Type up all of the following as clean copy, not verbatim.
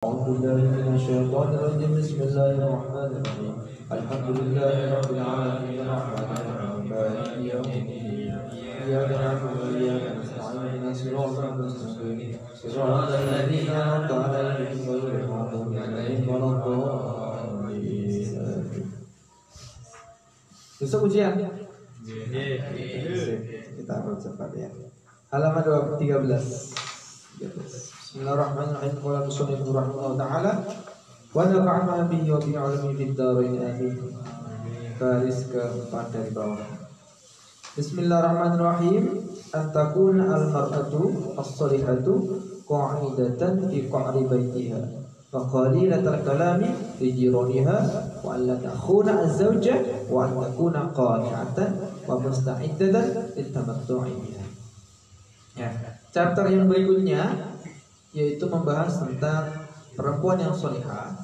أعوذ بالله من الشيطان الرجيم بسم الله الرحمن الرحيم الحمد لله رب العالمين الرحمن الرحيم مالك يوم الدين إياك نعبد وإياك نستعين اهدنا الصراط المستقيم صراط الذين أنعمت عليهم غير المغضوب عليهم ولا الضالين. Besok ujian? Kita percepat ya. Halaman 13. Bismillahirrahmanirrahim. Qala musannif rahimahullah ta'ala wa nafa'ana bihi wa bi 'ilmihi fid dharain amin. Baris keempat dari bawah. Bismillahirrahmanirrahim. An takuna al-mar'atu as-salihatu qa'idatan fi qa'ri baitiha wa qalilatal kalami fi jiraniha wa an la takhuna az-zawja wa an takuna qani'atan wa musta'iddatan litamattu'i biha. Ya, chapter yang berikutnya yaitu membahas tentang perempuan yang solihah,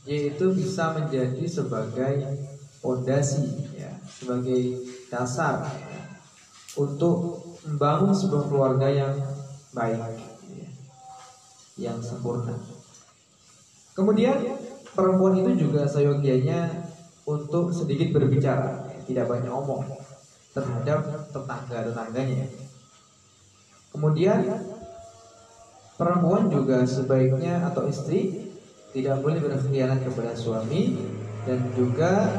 yaitu bisa menjadi sebagai fondasi, ya, sebagai dasar ya, untuk membangun sebuah keluarga yang baik, ya, yang sempurna. Kemudian perempuan itu juga seyogianya untuk sedikit berbicara, ya, tidak banyak omong terhadap tetangga-tetangganya. Kemudian perempuan juga sebaiknya atau istri tidak boleh berkhianat kepada suami, dan juga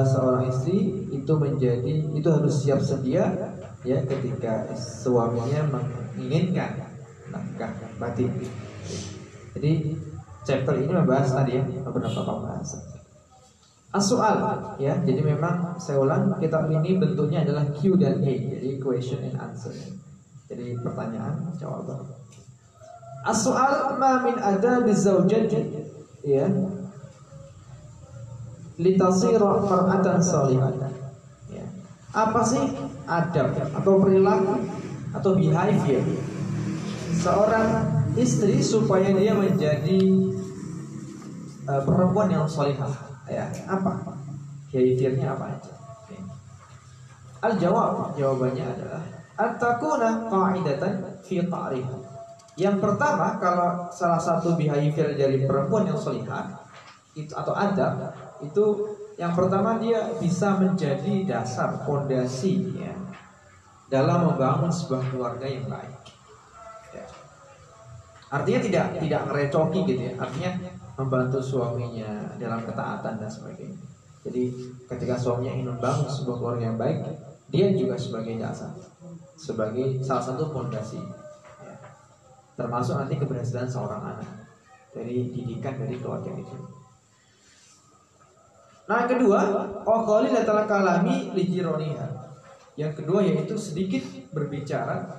seorang istri itu harus siap sedia ya ketika suaminya menginginkan nafkah batin. Jadi chapter ini membahas tadi ya beberapa pembahasan. As-soal ya, jadi memang saya ulang, kitab ini bentuknya adalah Q dan A, jadi question and answer. Jadi pertanyaan jawaban. As-soal ma min adabiz zaujati ya litasira mar'atan salihatan. Ya. Apa sih adab atau perilaku atau behavior seorang istri supaya dia menjadi perempuan yang salihah? Ya, apa? Behaviornya apa aja? Okay. Al-jawab, jawabannya adalah at-takuna qa'idatan fi ta'riha. Yang pertama, kalau salah satu behavior dari perempuan yang salihah itu atau adab itu, yang pertama dia bisa menjadi dasar fondasi ya dalam membangun sebuah keluarga yang baik. Ya. Artinya tidak ngerecoki gitu ya. Artinya membantu suaminya dalam ketaatan dan sebagainya. Jadi ketika suaminya ingin membangun sebuah keluarga yang baik, dia juga sebagai dasar, sebagai salah satu fondasi ya. Termasuk nanti keberhasilan seorang anak dari didikan dari keluarga itu. Nah, yang kedua, qalilatal kalami li jiraniha. Yang kedua yaitu sedikit berbicara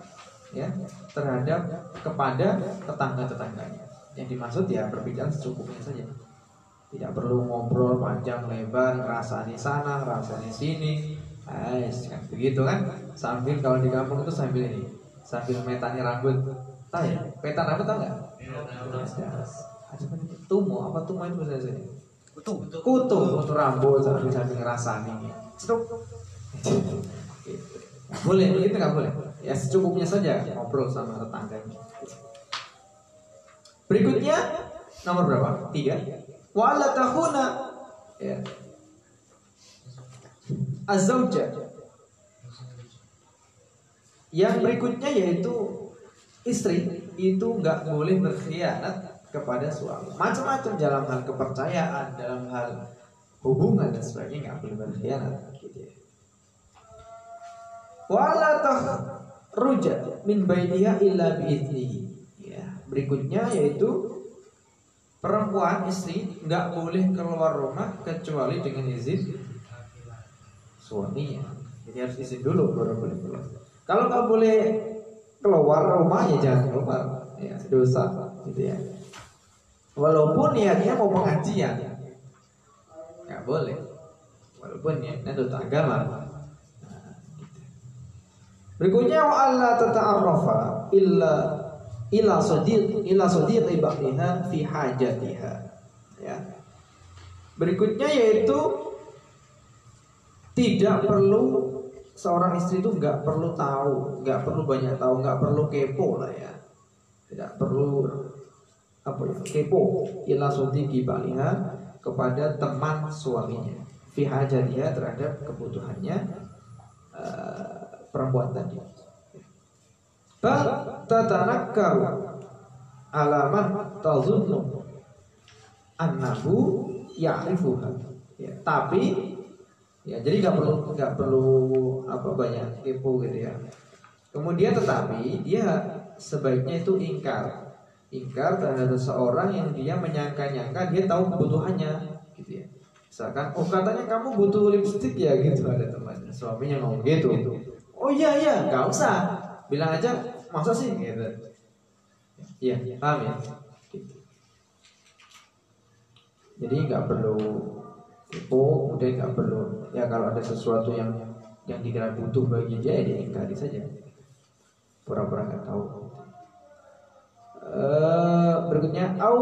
ya terhadap kepada tetangga-tetangganya. Yang dimaksud ya berbicara secukupnya saja. Tidak perlu ngobrol panjang lebar, ngerasani sana, ngerasani sini. Kan begitu kan? Sambil kalau di kampung itu sambil ini, sambil metani rambut. Tahu ya? Petan rambut tahu nggak? Tumo, apa tumo itu bahasa sini? Kutu rambut sambil ngerasani. Cuk. Boleh begitu nggak boleh? Ya secukupnya saja ngobrol sama tetangganya. Berikutnya nomor berapa? 3. Wala tahuna ya az-zawja. Yang berikutnya yaitu istri itu nggak boleh berkhianat kepada suami. Macam-macam dalam hal kepercayaan, dalam hal hubungan dan sebagainya nggak boleh berkhianat gitu ya. Wala tahruja min baitiha illa bi'idnihi. Ya, berikutnya yaitu perempuan istri nggak boleh keluar rumah kecuali dengan izin suaminya. Jadi harus izin dulu baru boleh keluar. Kalau nggak boleh keluar rumah ya jangan keluar, ya dosa gitu ya. Walaupun niatnya mau pengajian, nggak boleh. Walaupun niatnya itu agama. Nah, gitu. Berikutnya wa alla tata'arrafa ila sadiqi ba'liha fi hajatiha. Ya. Berikutnya yaitu tidak perlu, seorang istri itu nggak perlu tahu, nggak perlu banyak tahu, nggak perlu kepo lah ya. Tidak perlu kepo ila sodiki baliha kepada teman suaminya fi hajatiha terhadap kebutuhannya perempuan tadi. Bal tatanakkaru alaman tazunnu annahu ya'rifuha. Ya, tapi ya jadi nggak perlu apa banyak kepo gitu ya. Kemudian tetapi dia sebaiknya itu ingkar terhadap seseorang yang dia menyangka-nyangka dia tahu kebutuhannya gitu ya. Misalkan, oh katanya kamu butuh lipstik ya gitu, ada temannya suaminya ngomong gitu. Oh iya nggak usah, bilang aja masa sih gitu. Iya, paham ya? Gitu. Jadi nggak perlu kepo, kemudian nggak perlu ya kalau ada sesuatu yang dikira butuh bagi dia ya diingkari saja, pura-pura nggak tahu. Berikutnya au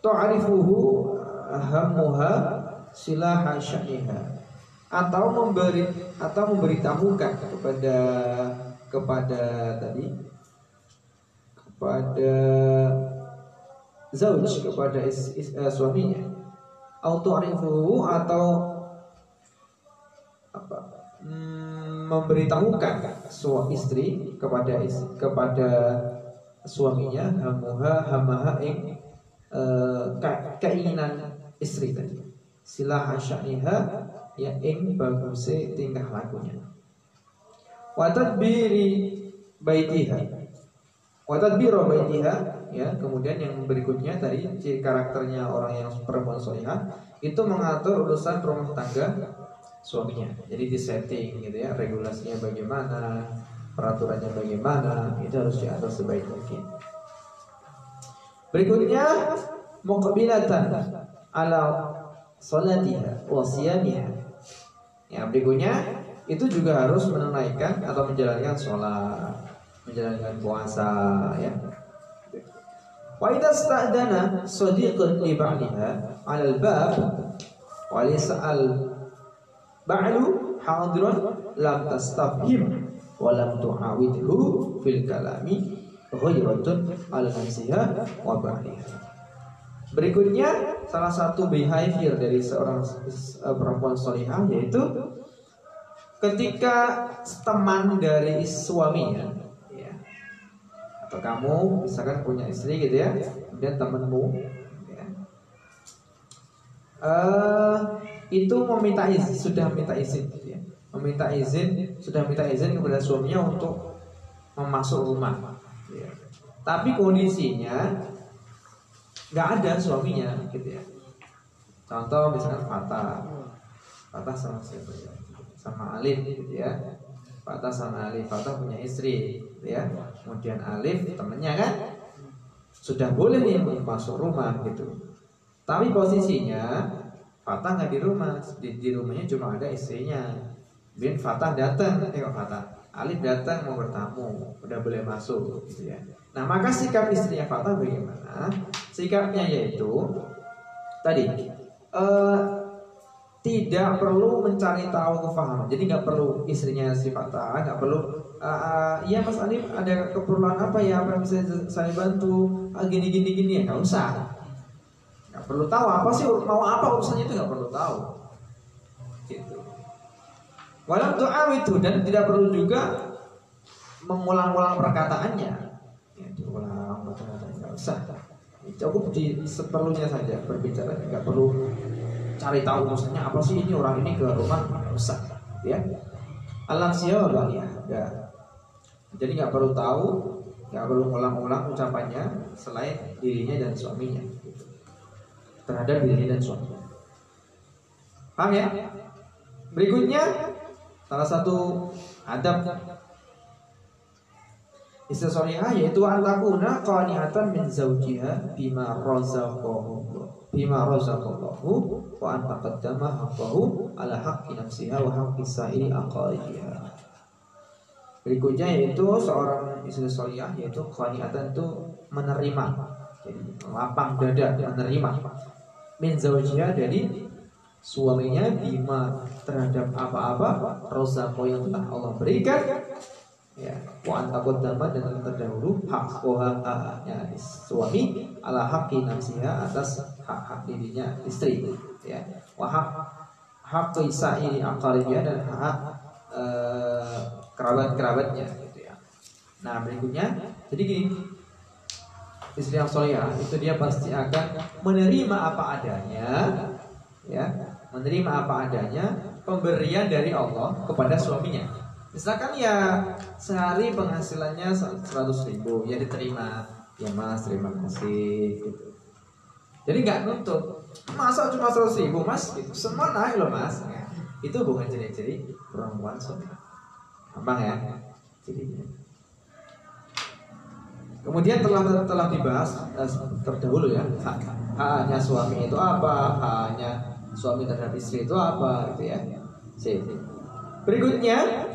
ta'rifuhu hammuha silaha sya'niha, atau memberitahukan kepada zauj, kepada suaminya, au ta'rifuhu, atau apa, memberitahukan istri kepada suaminya, hamaha ing keinginan istri tadi, silah sya'niha ya ing baguse tingkah lakunya, wa tadbiri baitiha ya. Kemudian yang berikutnya tadi ciri karakternya orang yang perempuan salihah itu mengatur urusan rumah tangga suaminya. Jadi disetting gitu ya, regulasinya bagaimana, peraturannya bagaimana, itu harus diatur sebaik mungkin. Berikutnya muqbilatan ala salatiha wa siyamiha. Ya, berikutnya itu juga harus menunaikan atau menjalankan sholat, menjalankan puasa ya. Wa idza sta'dana sadiqun li ba'liha 'ala al-bab wa laysa al-ba'lu hadirun lam tastafhim wa lam tu'awidhu fil kalami ghayratun ala nafsiha wa ba'liha. Berikutnya salah satu behavior dari seorang perempuan salihah yaitu ketika teman dari suaminya ya, atau kamu misalkan punya istri gitu ya, kemudian temanmu ya, itu sudah minta izin gitu ya, sudah minta izin kepada suaminya untuk masuk rumah ya. Tapi kondisinya nggak ada suaminya gitu ya. Contoh misalkan Fatah sama siapa ya? Sama Alif gitu ya. Fatah sama Alif, Fatah punya istri gitu ya. Kemudian Alif temennya kan sudah boleh nih masuk rumah gitu. Tapi posisinya Fatah nggak di rumah, di rumahnya cuma ada istrinya. Bin Fatah datang, Alif datang mau bertamu, udah boleh masuk gitu ya. Nah, maka sikap istrinya Fatah bagaimana? Sikapnya yaitu tadi tidak perlu mencari tahu kefahaman. Jadi nggak perlu istrinya si Fatah, nggak perlu iya Mas Alif ada keperluan apa ya, apa yang bisa saya bantu, gini ya, nggak usah. Nggak perlu tahu apa sih mau apa urusannya, itu nggak perlu tahu. Gitu. Walau doa itu, dan tidak perlu juga mengulang-ulang perkataannya. Ya, diulang perkataannya nggak usah. Cukup di seperlunya saja berbicara, nggak perlu cari tahu maksudnya apa sih ini orang ini ke rumah, nggak usah. Ya, alam siapa bang ya. Jadi nggak perlu tahu, nggak perlu ngulang-ulang ucapannya selain dirinya dan suaminya gitu. Terhadap dirinya dan suaminya. Paham ya? Berikutnya salah satu adab istri salihah yaitu antakuna qani'atan min zawjiha bima razaqallahu wa an taqaddama haqqahu ala haqqi nafsiha wa haqqi sa'iri aqaribiha. Berikutnya yaitu seorang istri salihah yaitu qani'atan itu menerima, jadi lapang dada menerima min zawjiha dari suaminya bima terhadap apa-apa razaqo yang telah Allah berikan Ya, wa antaqaddama dan terdahulu haknya suami ala haqqi nafsiha atas hak dirinya istri, ya. Wa hak sa'iri aqaribiha dan hak kerabat-kerabatnya gitu ya. Nah, berikutnya jadi gini, istri yang solehah itu dia pasti akan menerima apa adanya, ya, menerima apa adanya pemberian dari Allah kepada suaminya. Misalkan ya sehari penghasilannya 100.000, ya diterima, ya mas terima kasih gitu. Jadi nggak nuntut, masa cuma 100.000 mas, gitu. Semua naik loh mas. Ya, itu bukan ciri-ciri perempuan solehah. Gampang ya. Jadi kemudian telah dibahas terdahulu ya, haknya suami itu apa, haknya suami terhadap istri itu apa, gitu ya. Berikutnya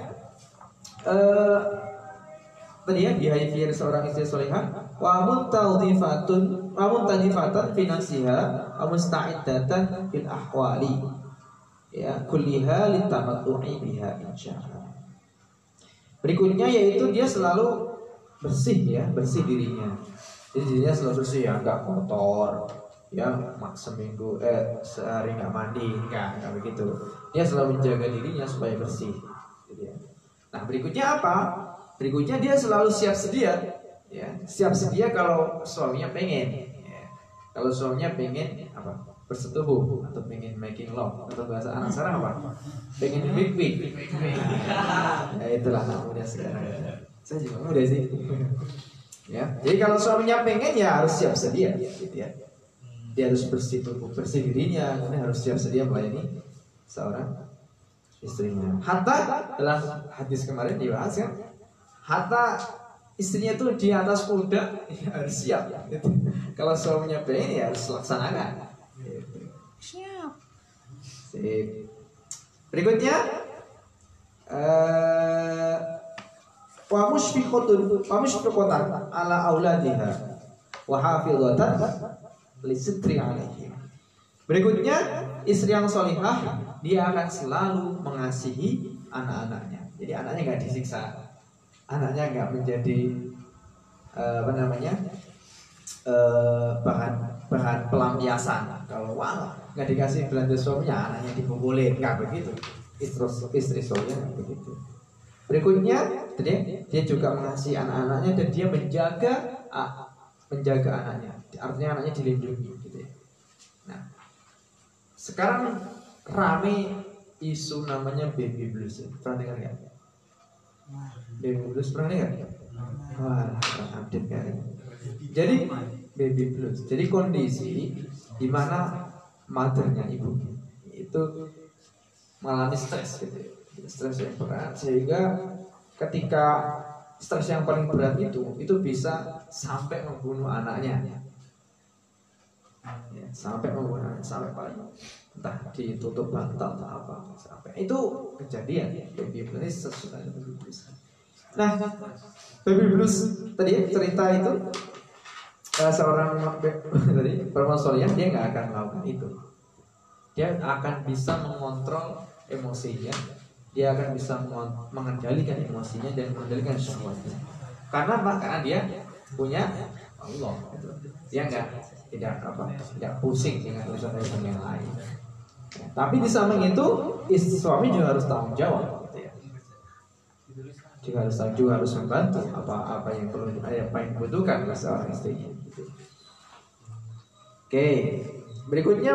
tadi ya, behavior seorang istri solehah, wa muntadifatan fi nafsiha wa musta'iddatan fil ahwali, ya, kulliha litamattu'i biha insyaallah. Berikutnya yaitu dia selalu bersih, ya, bersih dirinya. Jadi dirinya selalu bersih, ya, enggak kotor, ya, sehari enggak mandi, enggak begitu. Dia selalu menjaga dirinya supaya bersih, gitu ya. Nah, berikutnya apa? Berikutnya dia selalu siap sedia, ya, siap sedia kalau suaminya pengen, ya. Kalau suaminya pengen apa? Bersetubuh atau pengen making love, atau bahasa anak sekarang apa? Pengen big. Ya, itulah anak muda sekarang. Saya juga muda sih. Ya, jadi kalau suaminya pengen ya harus siap sedia, gitu ya. Dia harus bersih tubuh, bersih dirinya, kemudian harus siap sedia melayani seorang istrinya. Hatta dalam hadis kemarin dibahas kan, hatta istrinya tuh di atas kuda, ya harus siap. Gitu. Kalau suaminya pengen ya harus laksanakan. Gitu. Siap. Sip. Berikutnya wa mushfiqatan ala auladiha wa hafizatan li sitri alaihim. Berikutnya istri yang solihah dia akan selalu mengasihi anak-anaknya. Jadi anaknya nggak disiksa, anaknya nggak menjadi bahan pelampiasan. Kalau nggak dikasih belanja suaminya, anaknya dipukulin, nggak begitu. Istri suaminya nggak begitu. Berikutnya dia juga mengasihi anak-anaknya dan dia menjaga anaknya. Artinya anaknya dilindungi, gitu ya. Nah, sekarang rame isu namanya baby blues. Pernah dengar nggak? Baby blues pernah dengar? Wah, update kan. Jadi baby blues. Jadi kondisi di mana mothernya, ibunya itu mengalami stres, gitu ya. Stres yang berat, sehingga ketika stres yang paling berat itu bisa sampai membunuh anaknya. Ya, sampai membunuh anaknya, sampai paling entah ditutup bantal atau apa, sampai itu kejadian ya. Baby blues sesudah baby blues. Nah, baby blues tadi cerita itu seorang tadi perempuan solehah dia nggak akan melakukan itu. Dia akan bisa mengontrol emosinya, dia akan bisa mengendalikan emosinya dan mengendalikan syahwatnya. Karena apa? Karena dia punya Allah. Dia tidak pusing dengan urusan yang lain. Tapi di samping itu suami juga harus tanggung jawab, gitu ya. Juga harus membantu apa yang perlu, apa yang dibutuhkan oleh seorang istrinya. Gitu. Oke, berikutnya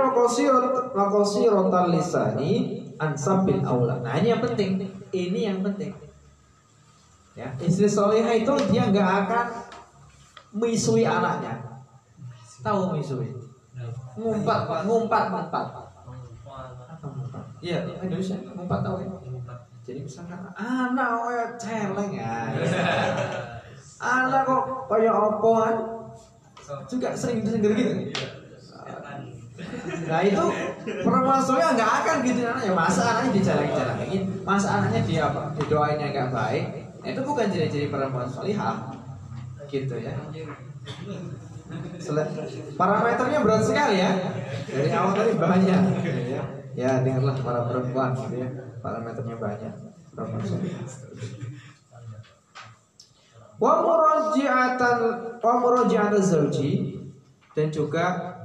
waqasirotal lisani ansabil aulad. Nah, ini yang penting. Ini yang penting. Ya, istri solehah itu dia nggak akan meisui anaknya. Tahu meisui? Ngumpat. Iya, Indonesia ngumpat tahu ya. Jadi misalkan anak celeng ya. Anak kok kayak opoan juga sering gitu. Nah itu perempuan solehah nggak akan gitu anaknya. Masa anaknya dijalangin, masa anaknya didoainnya nggak baik. Nah, itu bukan ciri-ciri perempuan solehah, gitu ya. Parameternya berat sekali ya. Dari awal tadi banyak. Ya dengarlah para perempuan, gitu ya. Parameternya banyak. Perempuan solehah. Wa muraji'atan zauji, dan juga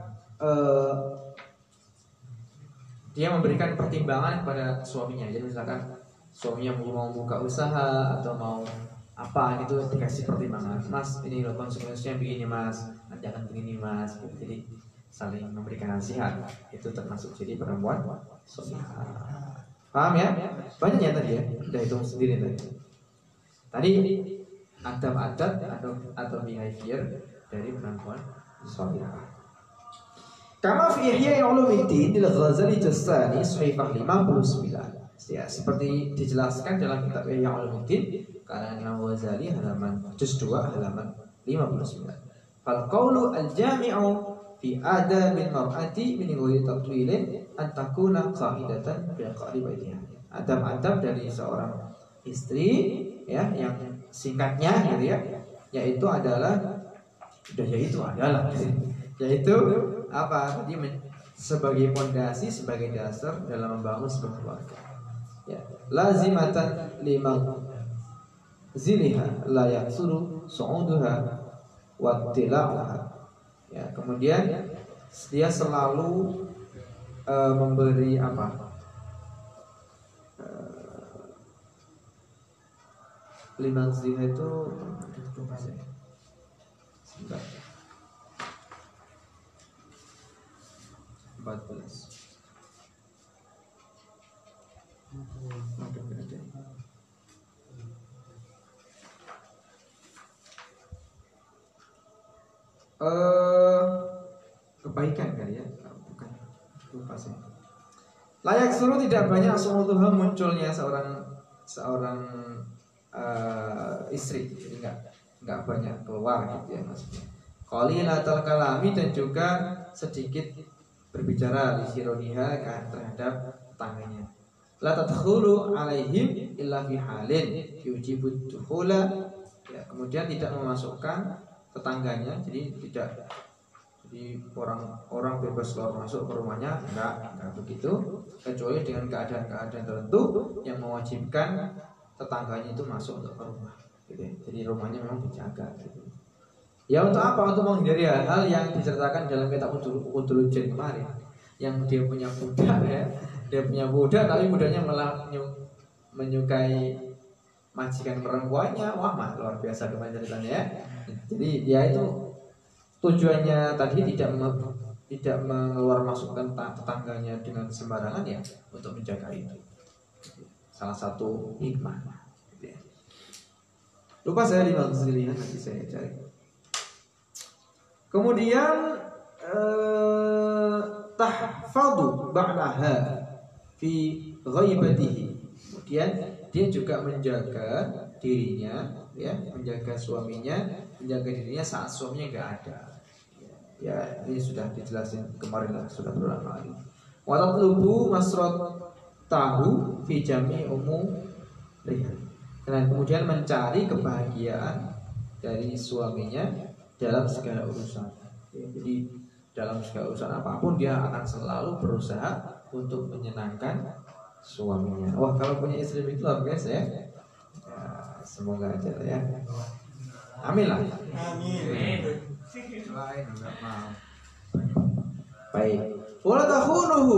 dia memberikan pertimbangan kepada suaminya. Jadi misalkan suaminya mau buka usaha atau mau apa gitu, dikasih pertimbangan. Mas, ini loh konsekuensinya begini mas, nanti akan begini mas. Jadi saling memberikan nasihat. Itu termasuk jadi perempuan solihah. Paham ya? Banyak ya tadi ya. Udah hitung sendiri tadi. Tadi adab-adab atau behavior dari perempuan solihah. Kama fi Ihya Ulumuddin Al-Ghazali Jastani Sahifah 59. Ya, seperti dijelaskan dalam kitab Ihya Ulumuddin karangan Imam Ghazali halaman juz 2 halaman 59. Fal qawlu al-jami'u fi adabil mar'ati min ghairi tatwilin an takuna qa'idatan fi aqri baitiha. Adab-adab dari seorang istri ya, yang singkatnya gitu ya, yaitu adalah yaitu apa tadi, sebagai pondasi, sebagai dasar dalam membangun sebuah keluarga. Ya, lazimatan liman ziliha la yaksuru su'uduha wa tila'uha. Ya, kemudian dia selalu memberi apa? Liman ziliha itu sebentar. 14. Kebaikan kali ya, bukan lupa sih. Layak suruh tidak banyak sungguh munculnya seorang istri, jadi nggak banyak keluar gitu ya maksudnya. Qalilatul kalami, dan juga sedikit berbicara di sironiha terhadap tetangganya. La tadkhulu alaihim illa fi halin yujibud dukhula. Ya, kemudian tidak memasukkan tetangganya, jadi orang bebas keluar masuk ke rumahnya, enggak begitu, kecuali dengan keadaan-keadaan tertentu yang mewajibkan tetangganya itu masuk ke rumah gitu. Jadi rumahnya memang dijaga gitu. Ya untuk apa? Untuk menghindari hal-hal yang diceritakan dalam kitab Udul Jin kemarin, yang dia punya budak ya, tapi budaknya malah menyukai majikan perempuannya. Wah, luar biasa kemarin ceritanya ya. Jadi dia itu tujuannya tadi tidak mengeluar masukkan tetangganya dengan sembarangan ya, untuk menjaga itu. Salah satu hikmah. Lupa saya di Maghzili, nanti saya cari. Kemudian tahfadhu ba'laha fi ghaibatihi. Kemudian dia juga menjaga dirinya ya, menjaga suaminya, menjaga dirinya saat suaminya enggak ada. Ya, ini sudah dijelasin kemarin lah, sudah berulang kali. Wa tatlubu masrat tahu fi jami umuriha. Dan kemudian mencari kebahagiaan dari suaminya dalam segala urusan. Ya, jadi dalam segala urusan apapun dia akan selalu berusaha untuk menyenangkan suaminya. Wah, kalau punya istri itu luar biasa ya. Ya, semoga aja ya. Amin lah. Amin. Baik. Wala takhunuhu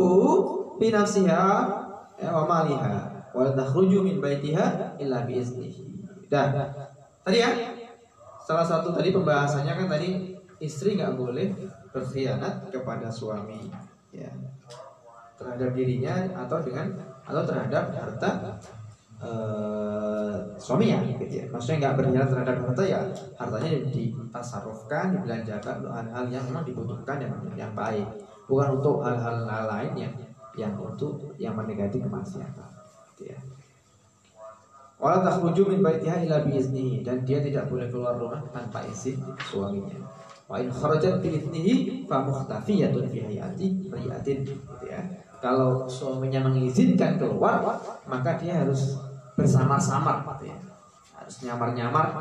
fi nafsiha wa maliha wala takhruju min baitiha illa bi iznihi. Dah. Tadi ya. Salah satu tadi pembahasannya kan tadi istri nggak boleh berkhianat kepada suami ya, terhadap dirinya atau terhadap harta suaminya gitu ya. Maksudnya nggak berkhianat terhadap harta ya, hartanya ditasarufkan, dibelanjakan untuk hal-hal yang memang dibutuhkan yang baik, bukan untuk hal-hal lain yang mendekati kemaksiatan gitu ya. Wala takhruju min baitiha illa bi iznihi, dan dia tidak boleh keluar rumah tanpa izin suaminya. Wa in kharajat bi iznihi fa mukhtafiyatun fi riyatin gitu ya. Kalau suaminya mengizinkan keluar, maka dia harus bersamar-samar gitu ya. Harus nyamar-nyamar.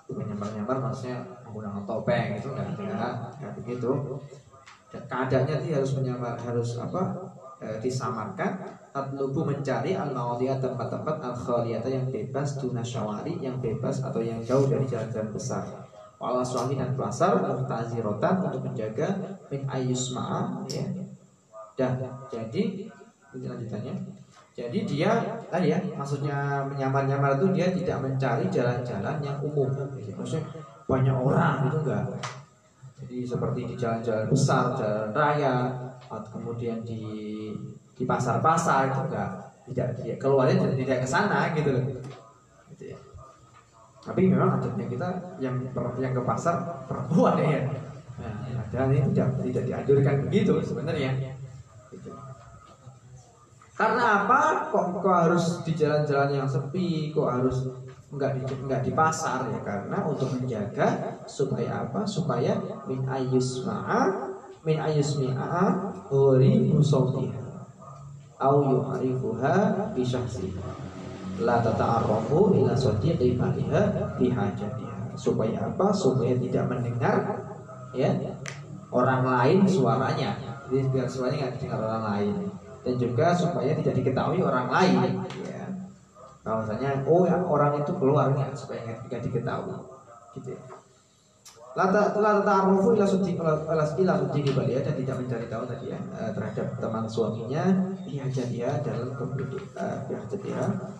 Bukan nyamar-nyamar maksudnya menggunakan topeng itu enggak begitu. Dan keadaannya dia harus menyamar, harus disamarkan, tatlubu mencari al-mawadhi'a tempat-tempat al-khaliyata yang bebas, duna syawari yang bebas atau yang jauh dari jalan-jalan besar. Wala suami dan pasar tazirotan untuk menjaga min ayusma'a ya. Dan jadi ini lanjutannya. Jadi dia tadi ya, maksudnya menyamar-nyamar itu dia tidak mencari jalan-jalan yang umum. Maksudnya banyak orang itu enggak. Jadi seperti di jalan-jalan besar, jalan raya, atau kemudian di pasar-pasar itu enggak. Tidak dia keluarnya tidak ke sana gitu loh. Gitu ya. Tapi memang adabnya kita yang ke pasar perempuan ya. Nah, dan ini tidak dianjurkan begitu sebenarnya. Gitu. Karena apa? Kok harus di jalan-jalan yang sepi? Kok harus enggak di pasar ya? Karena untuk menjaga supaya apa? Supaya min ayusmi'a gharibu sautiha au yu'rifuha bi syahsiha la tata'arrafu ila sadiqi maliha bi hajatiha. Supaya apa? Supaya tidak mendengar ya orang lain suaranya. Jadi biar suaranya enggak didengar orang lain. Dan juga supaya tidak diketahui orang lain ya. Bahwasanya ya, orang itu keluarnya supaya tidak diketahui gitu ya. La ta'arrufu ila suddiqi baliya, dan tidak mencari tahu tadi ya terhadap teman suaminya dia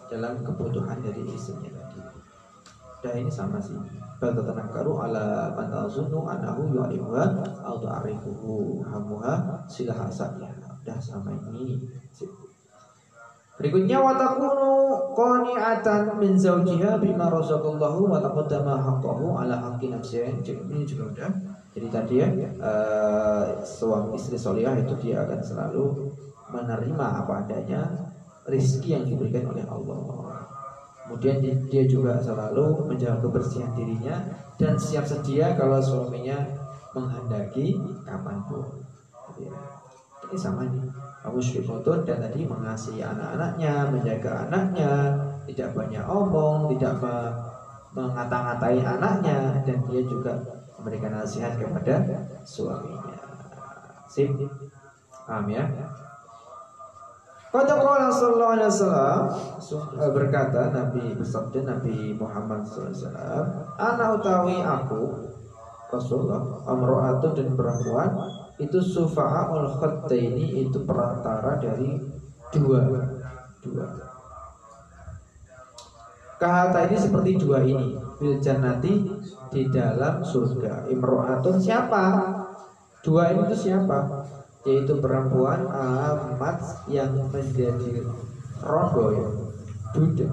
dalam kebutuhan dari istrinya tadi. Dan ini sama sih. Bal tatanakaru ala man tazunnu annahu yu'rifuha aw tu'rifuhu hamuha silah asabnya. Dah sama ini. Berikutnya watakunu qani'atan min zawjiha bima razaqallahu wa taqaddama haqqahu ala haqqi nafsihi. Ini juga udah. Jadi tadi ya suami istri solihah itu dia akan selalu menerima apa adanya rezeki yang diberikan oleh Allah. Kemudian dia juga selalu menjaga kebersihan dirinya dan siap sedia kalau suaminya menghendaki kapanpun. Ini sama nih, kamu syukur dan tadi mengasihi anak-anaknya, menjaga anaknya, tidak banyak omong, tidak mengata-ngatai anaknya, dan dia juga memberikan nasihat kepada suaminya. Sip, paham ya? Qala sallallahu alaihi wasallam, berkata bersabda Nabi Muhammad sallallahu alaihi wasallam, ana utawi aku Rasulullah amro'atun dan perempuan itu sufa'ul khattaini, itu perantara dari dua. Kahata ini seperti dua ini fil jannati, di dalam surga. Imro'atun siapa? Dua ini itu siapa? Yaitu perempuan amat yang menjadi rondo ya, budak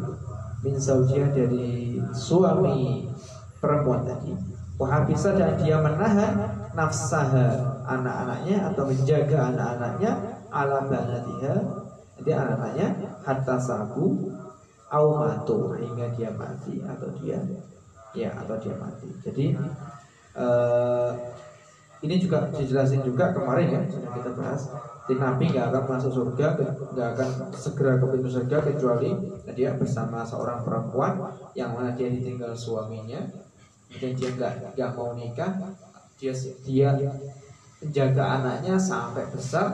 min zawjiyah, dari suami perempuan tadi. Wahabisa, dan dia menahan nafsaha, anak-anaknya, atau menjaga anak-anaknya, ala banatiha, jadi anak-anaknya hatta sabu au matu, hingga dia mati atau dia mati. Jadi ini juga dijelasin juga kemarin ya, sudah kita bahas. Jadi Nabi nggak akan masuk surga, nggak akan segera ke pintu surga kecuali dia bersama seorang perempuan yang mana dia ditinggal suaminya, dan dia nggak mau nikah. Dia menjaga anaknya sampai besar.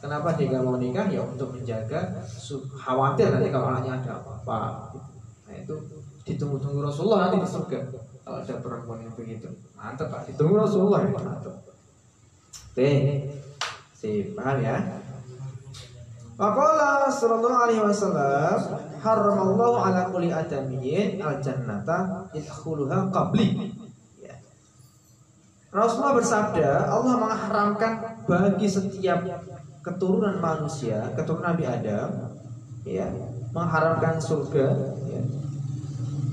Kenapa dia nggak mau nikah? Ya untuk menjaga, khawatir nanti kalau anaknya ada apa-apa. Nah itu ditunggu-tunggu Rasulullah nanti di surga kalau ada perempuan yang begitu. Mantap Pak, ditunggu Rasulullah ya, mantap. Oke, paham ya? Waqala sallallahu alaihi wasallam, haramallahu ala kulli adamiyyin al-jannata yadkhuluha qabli. Rasulullah bersabda, Allah mengharamkan bagi setiap keturunan manusia, keturunan Nabi Adam, ya, mengharamkan surga, ya,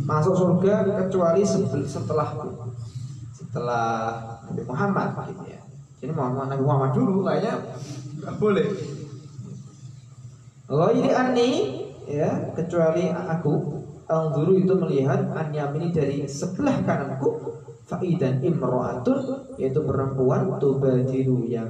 masuk surga kecuali setelah Nabi Muhammad, gitu ya. Jadi Nabi Muhammad dulu, lainnya nggak boleh. Ghairi anni, ya, kecuali aku, anzuru itu melihat an yamini, dari sebelah kananku. Faidan imro'atun, yaitu perempuan tubadiru yang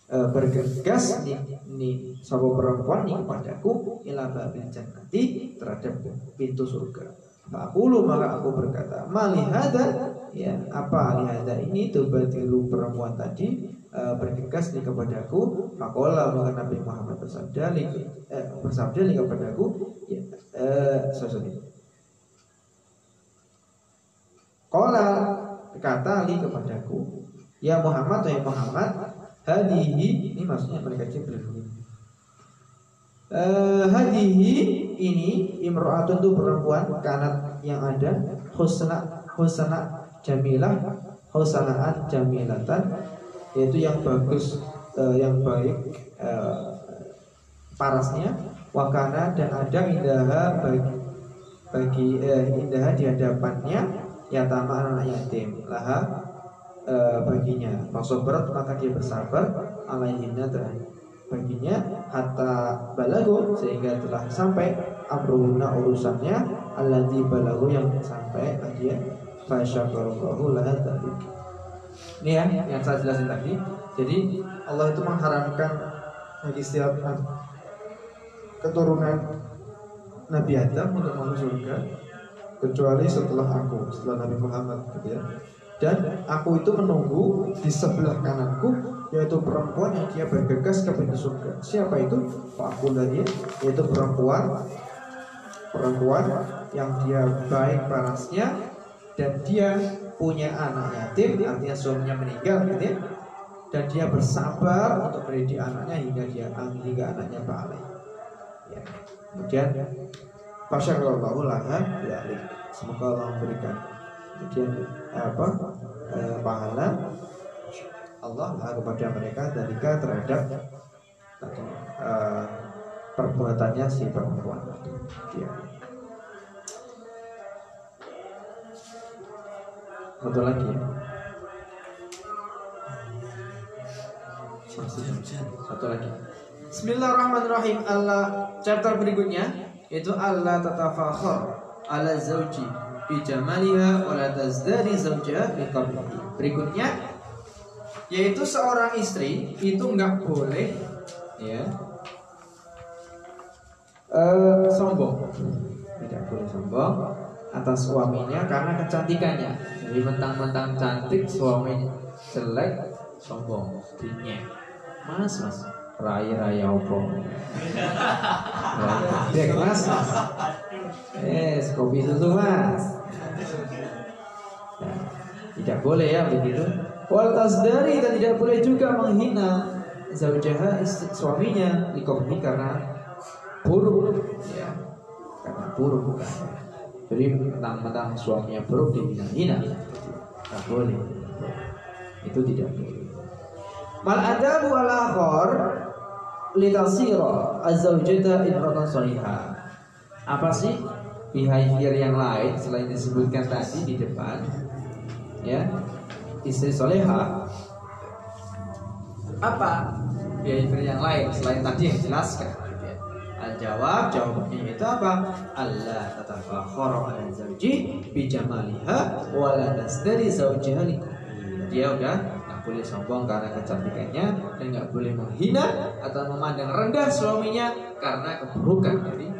bergegas nih sebuah perempuan nih kepadaku ila babil jannati, terhadap pintu surga. Faqulu, maka aku berkata, mali hada, ya apa lihada ini, tubatilu perempuan tadi bergegas li kepadaku. Faqala, maka Nabi Muhammad bersabda li kepadaku, ya, qala, kata li kepadaku, ya Muhammad, ya Muhammad, hadihi, ini maksudnya mereka Jibril. Hadihi ini imro'atun, itu perempuan, kanat yang ada, husna jamilah, husna'at jamilatan, yaitu yang bagus, yang baik parasnya, wakana, dan ada indaha bagi indaha di hadapannya, yatama, anak yatim, laha baginya, fasobarat, maka dia bersabar, alaihinna, terhadap baginya, hatta balagu, sehingga telah sampai, amruhuna, urusannya, alladzi balagu, yang sampai dia, fasyakarallahu laha dzalik. Ini ya yang saya jelasin tadi. Jadi Allah itu mengharamkan bagi setiap keturunan Nabi Adam untuk masuk surga kecuali setelah Nabi Muhammad, gitu ya. Dan aku itu menunggu di sebelah kananku, yaitu perempuan yang dia bergegas ke pintu surga. Siapa itu? Aku dia, yaitu perempuan yang dia baik parasnya, dan dia punya anak yatim, artinya suaminya meninggal, gitu ya. Dan dia bersabar untuk mendidik anaknya hingga anaknya balik. Ya. Kemudian fasyakarallahu laha dzalik. Semoga Allah memberikan pahala Allah kepada mereka dalika, terhadap perbuatannya si perempuan. Ya. Satu lagi ya. Satu lagi. Bismillahirrahmanirrahim. Allah, chapter berikutnya yaitu Allah tatafakhar ala zauji bi jamaliha wa la tazdari zawjaha bi qablihi. Berikutnya yaitu seorang istri itu enggak boleh ya sombong. Tidak boleh sombong atas suaminya karena kecantikannya. Jadi mentang-mentang cantik, suaminya jelek, sombong, dinyek. Mas, raya opo. Dek mas. Kopi susu mas. Nah, tidak boleh ya begitu. Wal tasdari, dan tidak boleh juga menghina zaujaha, suaminya, likobni, karena buruk ya. Karena buruk bukan. Jadi mentang-mentang suaminya buruk dihina-hina, tidak boleh. Itu tidak boleh. Mal adabu ala akhar litasira az-zawjata imratan salihah. Apa sih behavior yang lain selain disebutkan tadi di depan? Ya, istri salihah. Apa behavior yang lain selain tadi yang dijelaskan? Jawabannya itu apa? Allah tatafakhara ala zawji bi jamaliha wa la tasdari zawjaha li. Dia udah nggak boleh sombong karena kecantikannya, dan nggak boleh menghina atau memandang rendah suaminya karena keburukan dari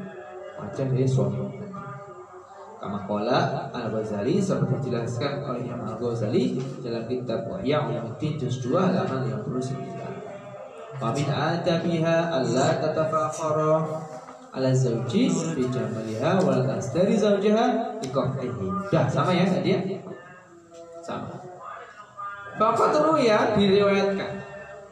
wajah dari suaminya. Kama qala Al-Ghazali, seperti dijelaskan oleh Imam Al-Ghazali dalam kitab Ihya Ulumuddin juz 2 halaman 59. Wa min adabiha alla tatafakhara ala zawji bi jamaliha wa la tasdari zawjaha bi qahrihi. Dah sama ya tadi ya? Sama. Bapak ya diriwayatkan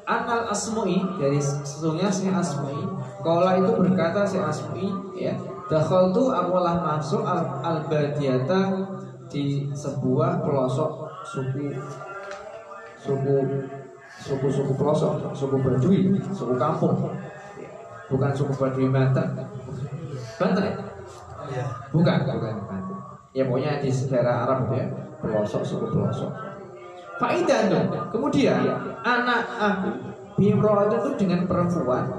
Anal Asmu'i, dari sesungguhnya si Asmu'i, qala itu berkata si Asmu'i ya, dakhaltu, akulah masuk al-badiyata, di sebuah pelosok suku pelosok, suku Badui, suku kampung. Bukan suku Badui Banten. Banten ya? Bukan Banten. Ya pokoknya di daerah Arab ya, pelosok, suku pelosok. Faidan, kemudian anak aku bimro'atun itu dengan perempuan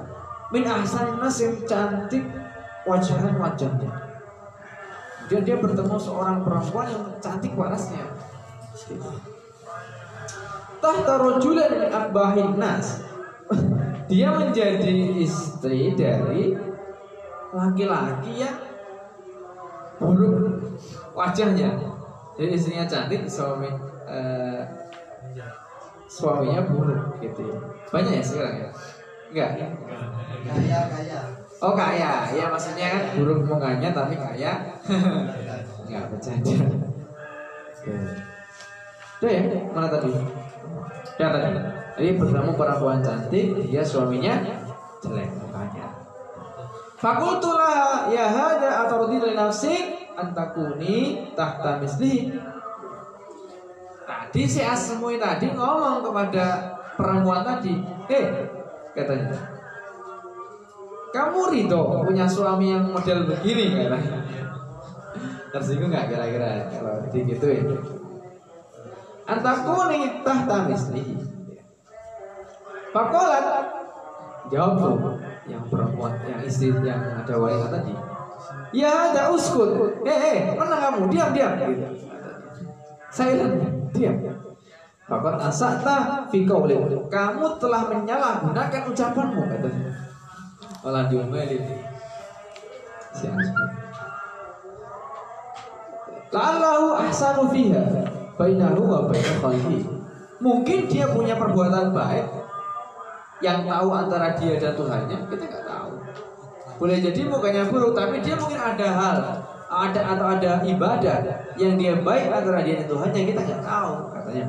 min ahsanin nas, yang cantik wajahnya. Dan dia bertemu seorang perempuan yang cantik parasnya. Tahta rajulan min akbahin nas. Dia menjadi istri dari laki-laki yang buruk wajahnya. Jadi istrinya cantik, suaminya buruk gitu ya. Banyak ya sekarang ya? Enggak. Kaya. Oh kaya, ya maksudnya kan buruk mukanya tapi kaya. Enggak bercanda. Udah ya, mana tadi? Ya tadi. Jadi bertemu perempuan cantik, dia suaminya jelek mukanya. Fakultulah ya hada atau li nafsik antakuni tahta misli. Tadi si Asmui tadi ngomong kepada perempuan tadi, katanya, kamu ridho punya suami yang model begini katanya. Tersinggung nggak kira-kira kalau digituin? Antakuni tahta misli. Fakolat jawab tuh yang perempuan, yang istri yang ada wanita tadi. Ya ada uskut. Mana kamu? Diam gitu. Silent, diam. Fakot asakta fi qauli. Kamu telah menyalahgunakan ucapanmu katanya. Malah diomelin. Si Asma. Lalu ahsanu fiha bainahu wa baina khalqi. Mungkin dia punya perbuatan baik yang tahu antara dia dan Tuhannya, kita nggak tahu. Boleh jadi mukanya buruk, tapi dia mungkin ada hal, ada ibadah yang dia baik antara dia dan Tuhannya, kita nggak tahu, katanya.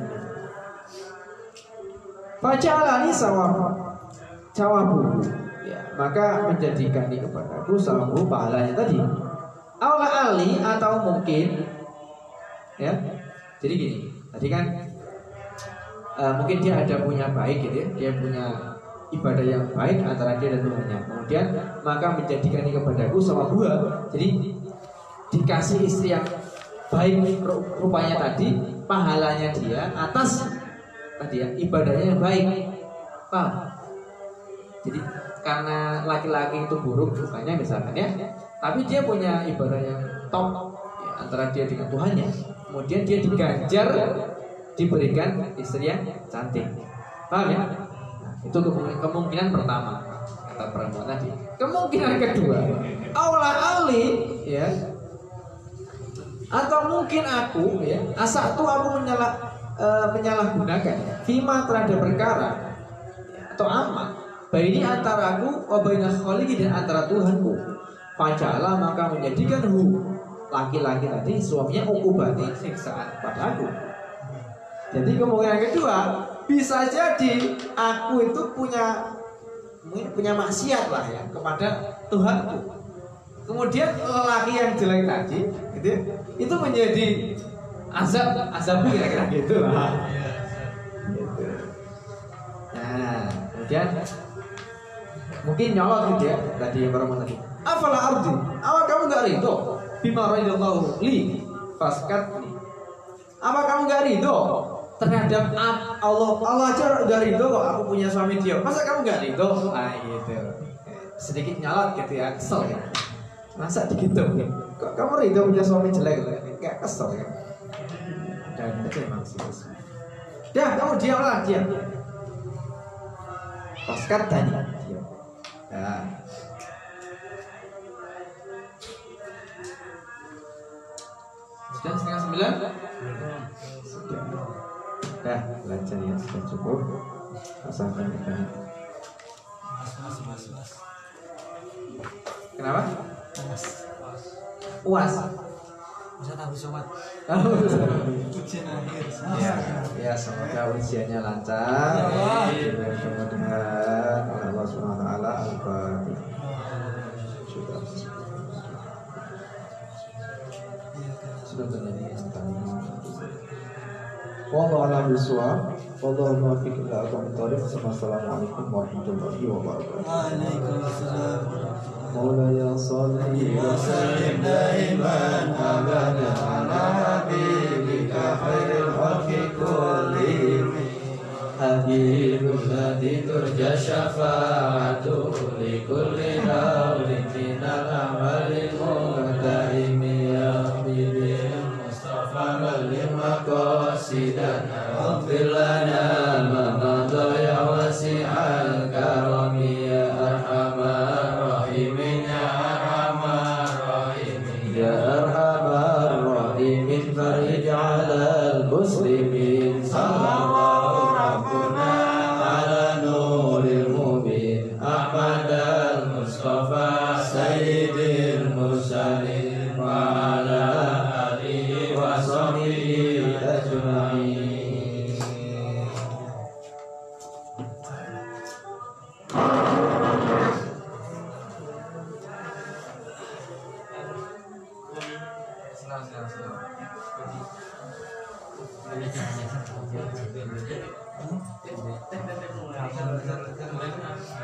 Faja'alani sawabu, ya, maka menjadikan ini kepadaku sawabu pahalanya tadi. Aula ali atau mungkin, ya. Jadi gini, tadi kan mungkin dia ada punya baik gitu ya, dia punya ibadah yang baik antara dia dan Tuhannya. Kemudian maka menjadikan ini kepadaku sama buah. Jadi dikasih istri yang baik rupanya tadi, pahalanya dia atas tadi ya ibadahnya yang baik. Paham? Jadi karena laki-laki itu buruk rupanya misalkan ya, tapi dia punya ibadah yang top ya, antara dia dengan Tuhannya. Kemudian dia diganjar, diberikan istri yang cantik. Paham ya? Itu kemungkinan pertama kata perempuan tadi. Kemungkinan kedua, aula ali ya, atau mungkin aku ya, asal tuh aku menyalahgunakan fima terhadap perkara atau amat baini antara aku wa baina khaliqi dan antara Tuhanku. Faja'ala maka menjadikan laki-laki tadi suaminya ukubati siksaan pada aku. Jadi kemungkinan kedua bisa jadi aku itu punya maksiat lah ya kepada Tuhanku. Kemudian lelaki yang jelek tadi gitu, itu menjadi azab kira-kira gitu lah. Gitu. Nah, kemudian mungkin nyolot gitu ya tadi yang perempuan tadi. Afala ardi, awak kamu gak ridho bima radhiyallahu li faskatni. Apa kamu gak ridho terhadap Allah aja udah ridho kok aku punya suami dia, masa kamu gak ridho? Ah gitu, sedikit nyalot gitu ya, kesel ya, masa begitu kok kamu ridho punya suami jelek, gak kesel ya, dan itu emang sih. Dah kamu diamlah, diam. Paskat tadi diam. Nah. Sudah 8:30? Sudah. Dah, belajar ya, sudah cukup. Rasakan kita. Mas. Kenapa? Puas. Bisa tahu sobat. Ujian akhir. Ya, semoga ujiannya lancar. Mudah-mudahan Allah Subhanahu wa taala al-Fatihah. Sudah terjadi wallahu a'lam bishawab. Wallahu muwaffiq ila aqwamit thoriq. Assalamualaikum warahmatullahi wabarakatuh. Waalaikumsalam. Maulaya shalli wa sallim daiman abadan ala habibika khairil khalqi kullihim. Habibul ladzi turja syafa'atuhu li kulli hawlin minal amali muqtahimi ya habibi Mustafa balligh maqasidana waghfir lana ma madha ya wasi'al karami ya arhamar rahimin ya arhamar rahimin ya arhamar rahimin Senang.